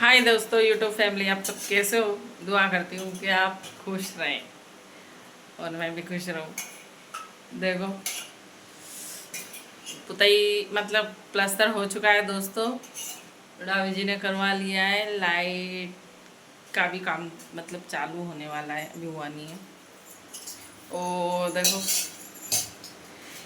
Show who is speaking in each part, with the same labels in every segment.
Speaker 1: हाय दोस्तों, YouTube family, आप सब कैसे हो। दुआ करती हूँ कि आप खुश रहें और मैं भी खुश रहूँ। देखो, पुताई मतलब प्लास्टर हो चुका है दोस्तों। रावी जी ने करवा लिया है। लाइट का भी काम मतलब चालू होने वाला है, अभी हुआ नहीं है। और देखो,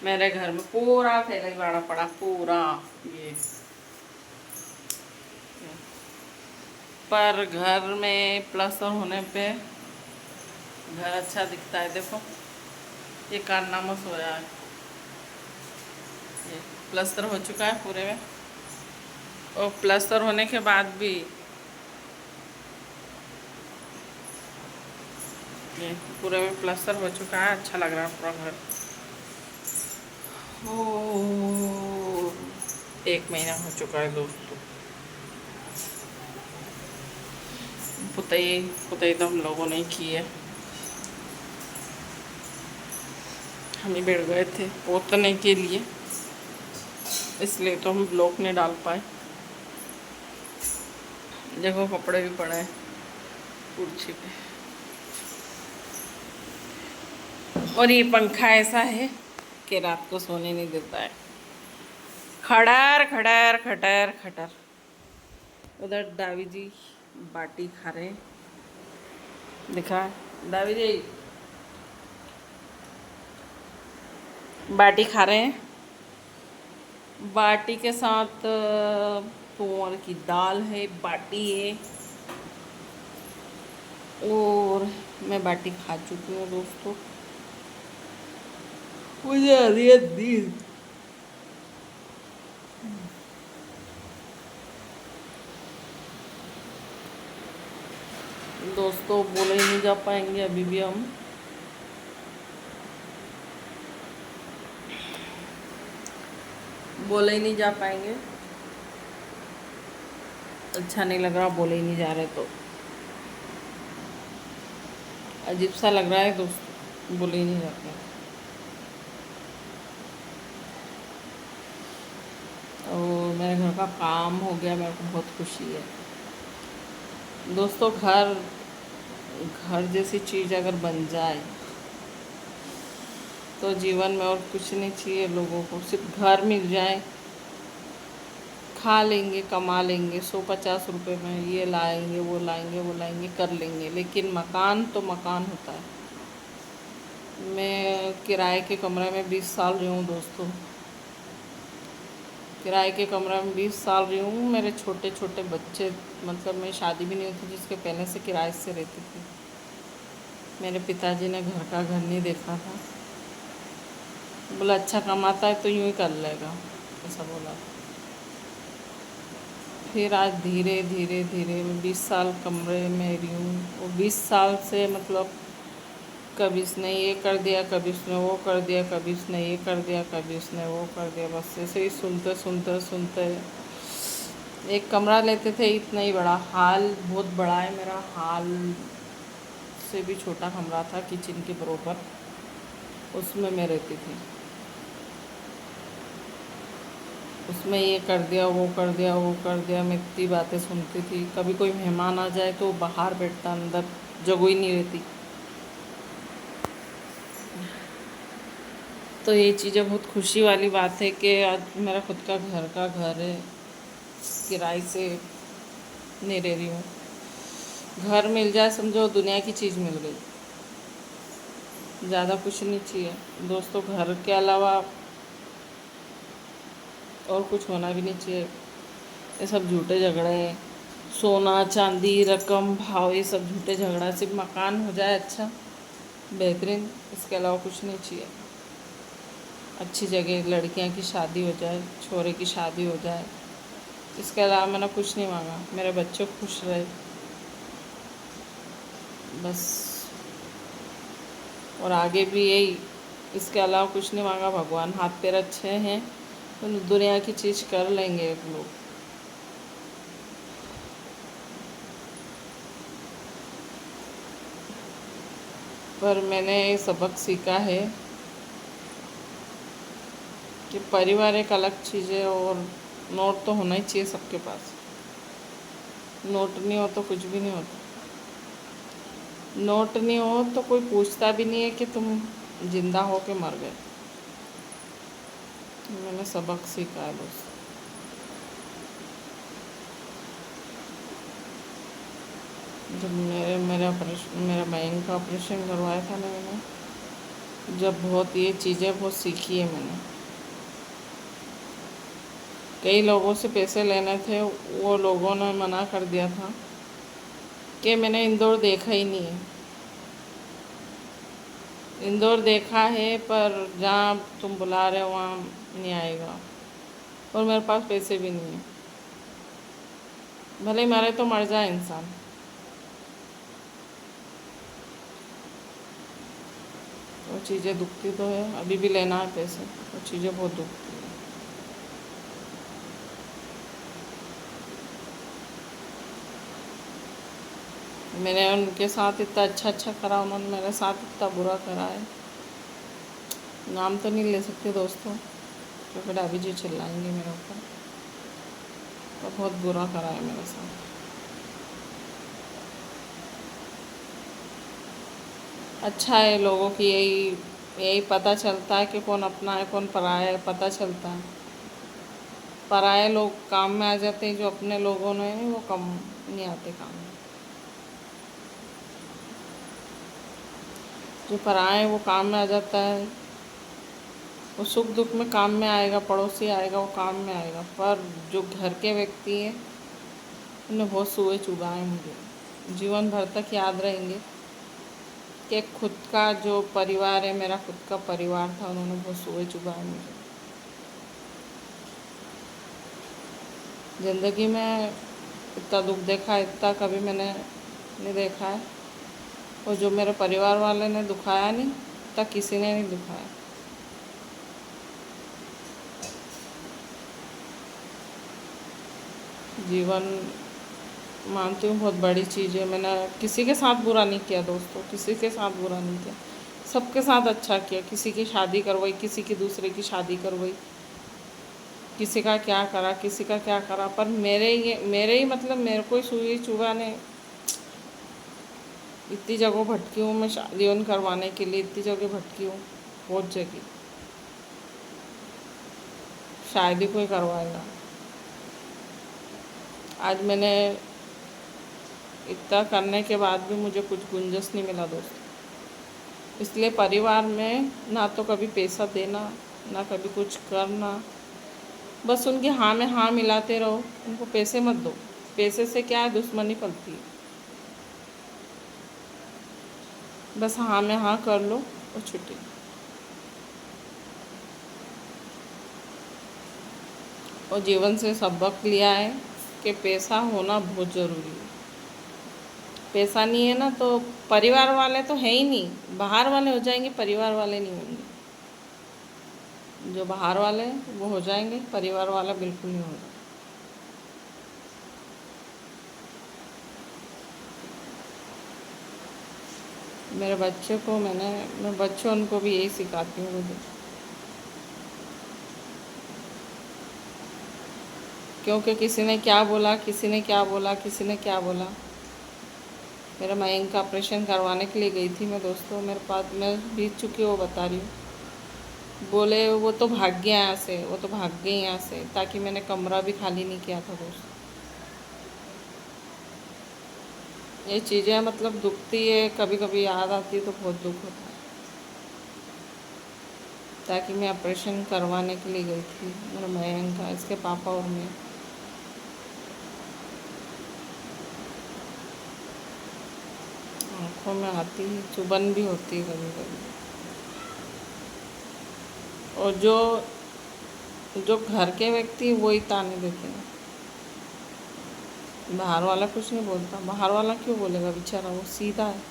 Speaker 1: मेरे घर में पूरा फैला बाड़ा पड़ा पूरा ये, पर घर में प्लास्टर होने पे घर अच्छा दिखता है। देखो, ये कारनामा सोया है। ये प्लास्टर हो चुका है पूरे में, और प्लास्टर होने के बाद भी ये पूरे में प्लास्टर हो चुका है। अच्छा लग रहा है पूरा घर। ओ, 1 महीना हो चुका है दोस्तों। पुताई पुताई तो हम लोगों ने की है। हम ही बैठ गए थे पोतने के लिए, इसलिए तो हम ब्लॉक नहीं डाल पाए। देखो, कपड़े भी पड़े हैं कुर्सी पे। और ये पंखा ऐसा है कि रात को सोने नहीं देता है। खड़र खड़र खटर खटर। उधर दावी जी बाटी खा रहे हैं। दिखा, दावी जी बाटी खा रहे हैं। बाटी के साथ तुअर की दाल है, बाटी है। और मैं बाटी खा चुकी हूँ दोस्तों। मुझे आ रही है नींद। दोस्तों, बोले ही नहीं जा पाएंगे अभी भी हम। बोले ही नहीं जा पाएंगे। अच्छा नहीं लग रहा, बोले ही नहीं जा रहे तो अजीब सा लग रहा है दोस्तों, बोले ही नहीं जाते। और मेरे घर का काम हो गया, मेरे को बहुत खुशी है दोस्तों। घर घर जैसी चीज़ अगर बन जाए तो जीवन में और कुछ नहीं चाहिए लोगों को। सिर्फ घर मिल जाए, खा लेंगे, कमा लेंगे, 150 रुपये में ये लाएंगे, वो लाएंगे, वो लाएंगे, कर लेंगे। लेकिन मकान तो मकान होता है। मैं किराए के कमरे में 20 साल रही हूँ दोस्तों। किराए के कमरे में 20 साल रही हूँ। मेरे छोटे छोटे बच्चे, मतलब मैं शादी भी नहीं हुई थी जिसके पहले से किराए से रहती थी। मेरे पिताजी ने घर का घर नहीं देखा था। बोला अच्छा कमाता है तो यूँ ही कर लेगा, ऐसा बोला। फिर आज धीरे धीरे धीरे मैं 20 साल कमरे में रही हूँ। वो 20 साल से मतलब कभी इसने ये कर दिया, कभी उसने वो कर दिया, कभी उसने ये कर दिया, कभी उसने वो कर दिया। बस ऐसे ही सुनते सुनते सुनते एक कमरा लेते थे इतना ही बड़ा। हाल बहुत बड़ा है मेरा, हाल से भी छोटा कमरा था किचन के बराबर, उसमें मैं रहती थी। उसमें ये कर दिया, वो कर दिया, वो कर दिया। मैं इतनी बातें सुनती थी। कभी कोई मेहमान आ जाए तो बाहर बैठता, अंदर जगह ही नहीं रहती। तो ये चीज़ें बहुत खुशी वाली बात है कि आज मेरा खुद का घर है। किराए से नहीं रह रही हूँ। घर मिल जाए समझो दुनिया की चीज़ मिल गई। ज़्यादा कुछ नहीं चाहिए दोस्तों। घर के अलावा और कुछ होना भी नहीं चाहिए। ये सब झूठे झगड़े हैं। सोना चांदी रकम भाव ये सब झूठे झगड़ा। सिर्फ मकान हो जाए अच्छा बेहतरीन, इसके अलावा कुछ नहीं चाहिए। अच्छी जगह लड़कियां की शादी हो जाए, छोरे की शादी हो जाए, इसके अलावा मैंने कुछ नहीं मांगा। मेरे बच्चे खुश रहे बस। और आगे भी यही, इसके अलावा कुछ नहीं मांगा। भगवान हाथ पैर अच्छे हैं तो दुनिया की चीज़ कर लेंगे लोग। पर मैंने सबक सीखा है कि परिवार एक अलग चीज़ है और नोट तो होना ही चाहिए सबके पास। नोट नहीं हो तो कुछ भी नहीं होता। नोट नहीं हो तो कोई पूछता भी नहीं है कि तुम जिंदा हो के मर गए। मैंने सबक सीखा है दोस्त। जब मेरा बहन का ऑपरेशन करवाया था ना मैंने, जब बहुत ये चीज़ें बहुत सीखी है मैंने। कई लोगों से पैसे लेने थे, वो लोगों ने मना कर दिया था कि मैंने इंदौर देखा ही नहीं है। इंदौर देखा है पर जहाँ तुम बुला रहे हो वहाँ नहीं आएगा, और मेरे पास पैसे भी नहीं है। भले मरे तो मर जाए इंसान। वो चीज़ें दुखती तो है, अभी भी लेना है पैसे, वो चीज़ें बहुत दुखती है। मैंने उनके साथ इतना अच्छा करा, उन्होंने मेरे साथ इतना बुरा करा है। नाम तो नहीं ले सकते दोस्तों, तो फिर अभी जी चिल्लाएंगे मेरे ऊपर। तो बहुत बुरा करा है मेरे साथ। अच्छा है लोगों की यही यही पता चलता है कि कौन अपना है कौन पराया है, पता चलता है। पराये लोग काम में आ जाते हैं, जो अपने लोगों ने वो कम नहीं आते काम में। जो पराये हैं वो काम में आ जाता है, वो सुख दुख में काम में आएगा, पड़ोसी आएगा वो काम में आएगा। पर जो घर के व्यक्ति हैं उन्हें बहुत सूए चुभाए मुझे, जीवन भर तक याद रहेंगे कि खुद का जो परिवार है, मेरा खुद का परिवार था, उन्होंने बहुत सूए चुभाए मुझे। ज़िंदगी में इतना दुख देखा है, इतना कभी मैंने नहीं देखा है। और जो मेरे परिवार वाले ने दुखाया नहीं, इतना किसी ने नहीं दुखाया। जीवन मानती हूँ बहुत बड़ी चीज़ है। मैंने किसी के साथ बुरा नहीं किया दोस्तों, किसी के साथ बुरा नहीं किया, सबके साथ अच्छा किया। किसी की शादी करवाई, किसी की दूसरे की शादी करवाई, किसी का क्या करा, किसी का क्या करा, पर मेरे ही मतलब मेरे को ही सुई चुभा ने। इतनी जगह भटकी हूँ मैं शादी उन करवाने के लिए, इतनी जगह भटकी हूँ, बहुत जगह। शायद ही कोई करवाएगा। आज मैंने इतना करने के बाद भी मुझे कुछ गुंजस नहीं मिला दोस्तों। इसलिए परिवार में ना तो कभी पैसा देना, ना कभी कुछ करना, बस उनकी हाँ में हाँ मिलाते रहो। उनको पैसे मत दो, पैसे से क्या है, दुश्मनी पलती है। बस हाँ में हाँ कर लो और छुट्टी। और जीवन से सबक लिया है कि पैसा होना बहुत ज़रूरी है। पैसा नहीं है ना तो परिवार वाले तो है ही नहीं, बाहर वाले हो जाएंगे, परिवार वाले नहीं होंगे। जो बाहर वाले वो हो जाएंगे, परिवार वाला बिल्कुल नहीं होगा। मेरे बच्चे को मैं बच्चों उनको भी यही सिखाती हूँ मुझे, क्योंकि किसी ने क्या बोला, किसी ने क्या बोला, किसी ने क्या बोला। मेरा मयंक का ऑपरेशन करवाने के लिए गई थी मैं दोस्तों, मेरे पास मैं बीत चुकी वो बता रही हूँ। बोले वो तो भाग गया यहाँ से, वो तो भाग गई यहाँ से, ताकि मैंने कमरा भी खाली नहीं किया था दोस्तों। ये चीज़ें मतलब दुखती है, कभी कभी याद आती है तो बहुत दुख होता है। ताकि मैं ऑपरेशन करवाने के लिए गई थी, मेरा मयंक का, इसके पापा और मैं। आँखों में आती है, चुभन भी होती है कभी कभी। और जो जो घर के व्यक्ति वही ताने देते हैं, बाहर वाला कुछ नहीं बोलता। बाहर वाला क्यों बोलेगा, बेचारा वो सीधा है,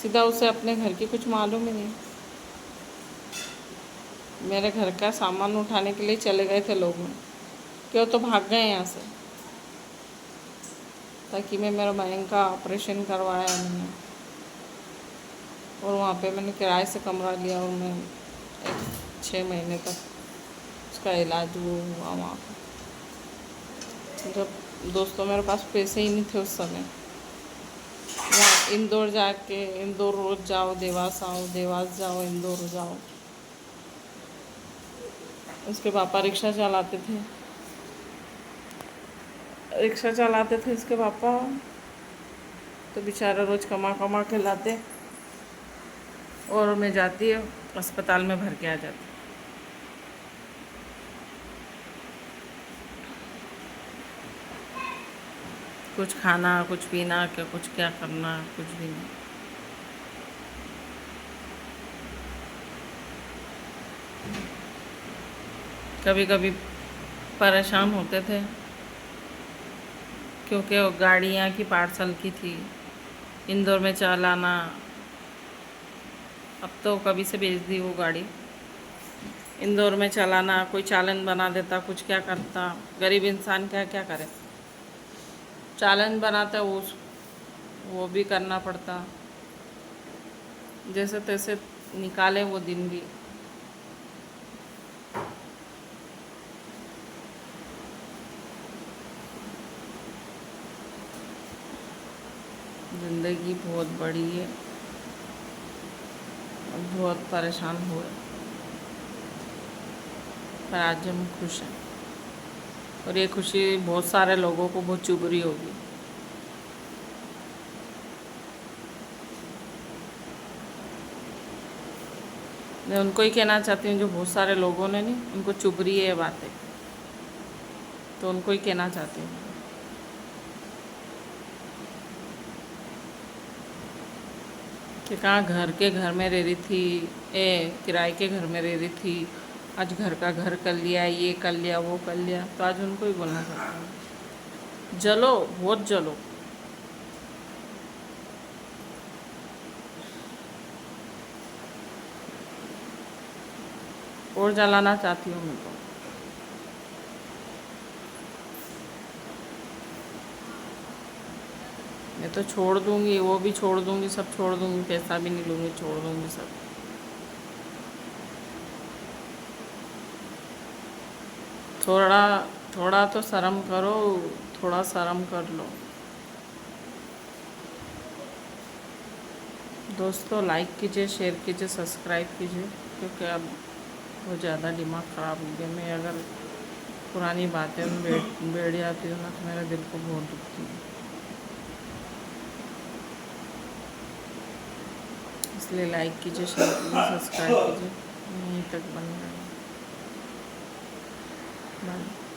Speaker 1: सीधा, उसे अपने घर की कुछ मालूम ही नहीं। मेरे घर का सामान उठाने के लिए चले गए थे लोग, क्यों तो भाग गए यहाँ से, ताकि मैं मेरा मयंक का ऑपरेशन करवाया मैंने। और वहाँ पे मैंने किराए से कमरा लिया, और मैं 6 महीने तक उसका इलाज वो हुआ वहाँ पर। जब दोस्तों मेरे पास पैसे ही नहीं थे उस समय। वहाँ इंदौर जाके, इंदौर रोज जाओ, देवास आओ, देवास जाओ, इंदौर जाओ। उसके पापा रिक्शा चलाते थे, रिक्शा चलाते थे इसके पापा। तो बेचारा रोज कमा कमा के लाते और मैं जाती है अस्पताल में भर के आ जाती। कुछ खाना, कुछ पीना, क्या कुछ क्या करना, कुछ भी नहीं। कभी कभी परेशान होते थे क्योंकि वो गाड़ियाँ की पार्सल की थी, इंदौर में चलाना। अब तो कभी से बेच दी वो गाड़ी। इंदौर में चलाना, कोई चालन बना देता, कुछ क्या करता, गरीब इंसान क्या क्या करे। चालन बनाता वो भी करना पड़ता, जैसे तैसे निकाले वो दिन भी। ज़िंदगी बहुत बड़ी है और बहुत परेशान हुए, पर आज हम खुश हैं और ये खुशी बहुत सारे लोगों को बहुत चुभ रही होगी। मैं उनको ही कहना चाहती हूँ जो बहुत सारे लोगों ने नहीं, उनको चुभ रही है ये बातें, तो उनको ही कहना चाहती हूँ कि कहाँ घर में रह रही थी, किराए के घर में रह रही थी, आज घर का घर कर लिया, ये कर लिया, वो कर लिया। तो आज उनको ही बोलना चाहती हूँ, जलो, बहुत जलो। और जलाना चाहती हूँ मैं तो। मैं तो छोड़ दूँगी, वो भी छोड़ दूँगी, सब छोड़ दूँगी, पैसा भी नहीं लूँगी, छोड़ दूँगी सब। थोड़ा थोड़ा तो शर्म करो, थोड़ा शर्म कर लो। दोस्तों लाइक कीजिए, शेयर कीजिए, सब्सक्राइब कीजिए, क्योंकि अब बहुत ज़्यादा दिमाग ख़राब हो गया। मैं अगर पुरानी बातें में बैठ जाती हूँ ना तो मेरे दिल को बहुत दुखती है। इसलिए लाइक कीजिए, शेयर कीजिए, सब्सक्राइब कीजिए। यहीं तक बन गया। बाय।